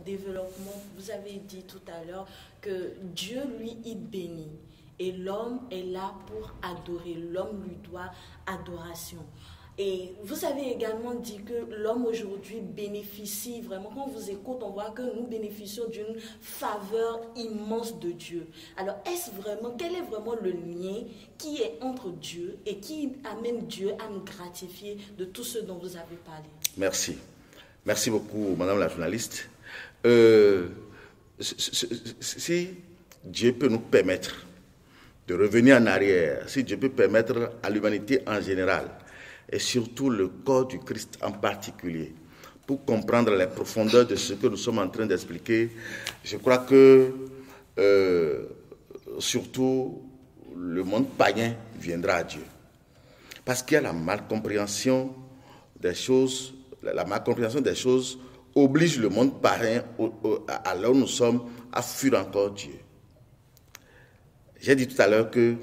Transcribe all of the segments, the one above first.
développement, vous avez dit tout à l'heure que Dieu, lui, il bénit. Et l'homme est là pour adorer. L'homme lui doit adoration. Et vous avez également dit que l'homme aujourd'hui bénéficie vraiment. Quand on vous écoute, on voit que nous bénéficions d'une faveur immense de Dieu. Alors, quel est vraiment le lien qui est entre Dieu et qui amène Dieu à nous gratifier de tout ce dont vous avez parlé? Merci. Merci beaucoup, madame la journaliste. Si Dieu peut nous permettre de revenir en arrière, si Dieu peut permettre à l'humanité en général, et surtout le corps du Christ en particulier, pour comprendre les profondeurs de ce que nous sommes en train d'expliquer, je crois que surtout le monde païen viendra à Dieu. Parce qu'il y a la malcompréhension des choses, la malcompréhension des choses oblige le monde païen, à là où nous sommes, à fuir encore Dieu. J'ai dit tout à l'heure que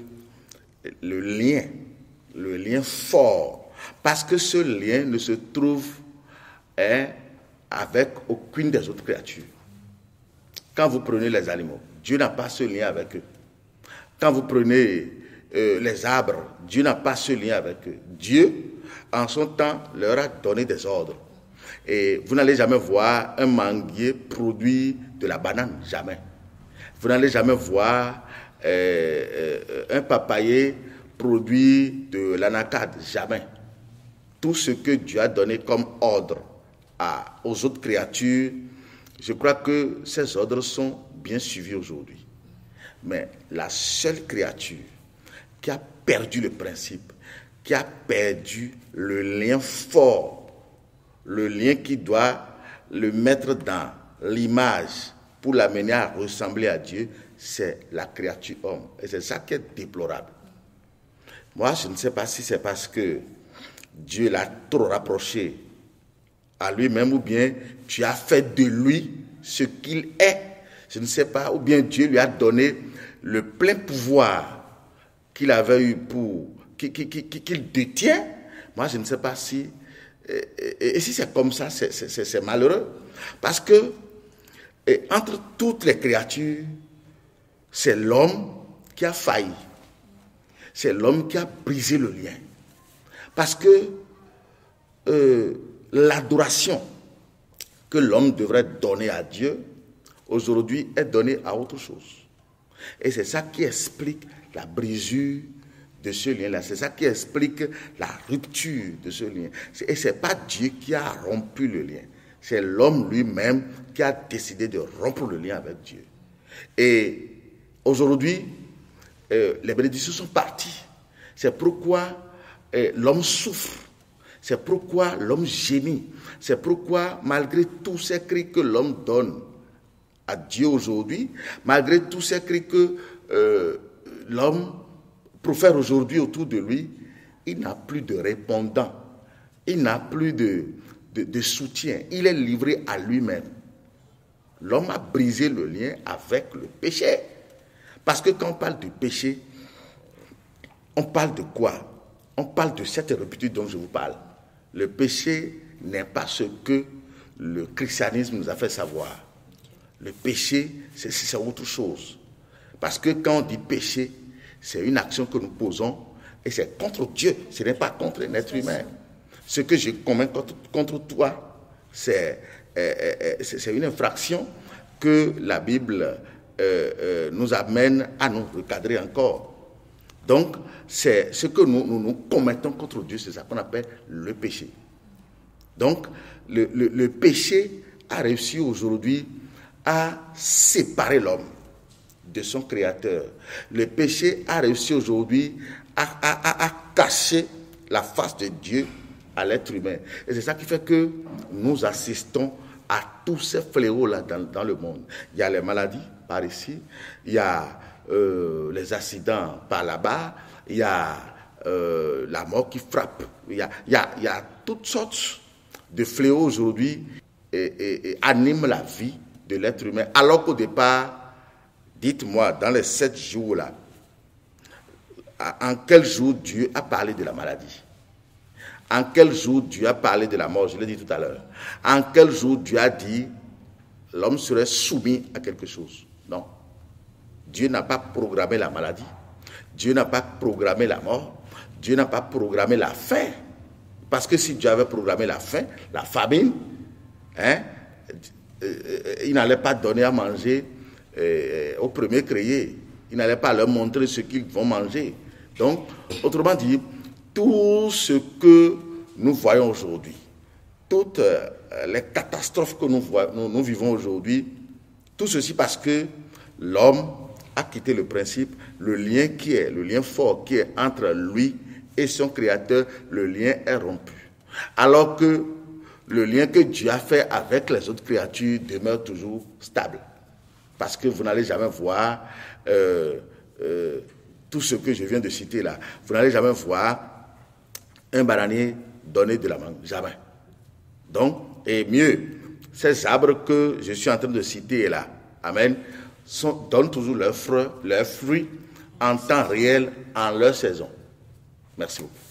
le lien fort, parce que ce lien ne se trouve avec aucune des autres créatures. Quand vous prenez les animaux, Dieu n'a pas ce lien avec eux. Quand vous prenez les arbres, Dieu n'a pas ce lien avec eux. Dieu, en son temps, leur a donné des ordres. Et vous n'allez jamais voir un manguier produire de la banane, jamais. Vous n'allez jamais voir un papayer produire de l'anacarde, jamais. Tout ce que Dieu a donné comme ordre aux autres créatures, je crois que ces ordres sont bien suivis aujourd'hui. Mais la seule créature qui a perdu le principe, qui a perdu le lien fort, le lien qui doit le mettre dans l'image pour l'amener à ressembler à Dieu, c'est la créature homme. Et c'est ça qui est déplorable. Moi, je ne sais pas si c'est parce que Dieu l'a trop rapproché à lui-même, ou bien tu as fait de lui ce qu'il est. Je ne sais pas, ou bien Dieu lui a donné le plein pouvoir qu'il avait eu qu'il détient. Moi, je ne sais pas si... Et si c'est comme ça, c'est malheureux. Parce que entre toutes les créatures, c'est l'homme qui a failli. C'est l'homme qui a brisé le lien. Parce que l'adoration que l'homme devrait donner à Dieu, aujourd'hui, est donnée à autre chose. Et c'est ça qui explique la brisure de ce lien-là. C'est ça qui explique la rupture de ce lien. Et ce n'est pas Dieu qui a rompu le lien. C'est l'homme lui-même qui a décidé de rompre le lien avec Dieu. Et aujourd'hui, les bénédictions sont parties. C'est pourquoi l'homme souffre. C'est pourquoi l'homme gémit. C'est pourquoi, malgré tous ces cris que l'homme donne à Dieu aujourd'hui, malgré tous ces cris que l'homme profère aujourd'hui autour de lui, il n'a plus de répondant. Il n'a plus de soutien. Il est livré à lui-même. L'homme a brisé le lien avec le péché. Parce que quand on parle de péché, on parle de quoi? On parle de cette rupture dont je vous parle. Le péché n'est pas ce que le christianisme nous a fait savoir. Le péché, c'est autre chose. Parce que quand on dit péché, c'est une action que nous posons et c'est contre Dieu, ce n'est pas contre un être humain. Ce que je commets contre toi, c'est une infraction que la Bible nous amène à nous recadrer encore. Donc, c'est ce que nous commettons contre Dieu, c'est ça qu'on appelle le péché. Donc, le péché a réussi aujourd'hui à séparer l'homme de son créateur. Le péché a réussi aujourd'hui à cacher la face de Dieu à l'être humain. Et c'est ça qui fait que nous assistons à tous ces fléaux-là dans le monde. Il y a les maladies par ici, il y a les accidents par là-bas, il y a la mort qui frappe. Il y a toutes sortes de fléaux aujourd'hui et animent la vie de l'être humain. Alors qu'au départ, dites-moi, dans les 7 jours-là, en quel jour Dieu a parlé de la maladie? En quel jour Dieu a parlé de la mort? Je l'ai dit tout à l'heure. En quel jour Dieu a dit l'homme serait soumis à quelque chose. Non. Dieu n'a pas programmé la maladie. Dieu n'a pas programmé la mort. Dieu n'a pas programmé la faim. Parce que si Dieu avait programmé la faim, la famine, il n'allait pas donner à manger aux premiers créés. Il n'allait pas leur montrer ce qu'ils vont manger. Donc, autrement dit, tout ce que nous voyons aujourd'hui, toutes les catastrophes que nous vivons aujourd'hui, tout ceci parce que l'homme a quitté le principe, le lien fort qui est entre lui et son créateur, le lien est rompu. Alors que le lien que Dieu a fait avec les autres créatures demeure toujours stable. Parce que vous n'allez jamais voir tout ce que je viens de citer là. Vous n'allez jamais voir un bananier donner de la mangue. Jamais. Donc, et mieux, ces arbres que je suis en train de citer là, amen, donnent toujours leurs fruits en temps réel, en leur saison. Merci beaucoup.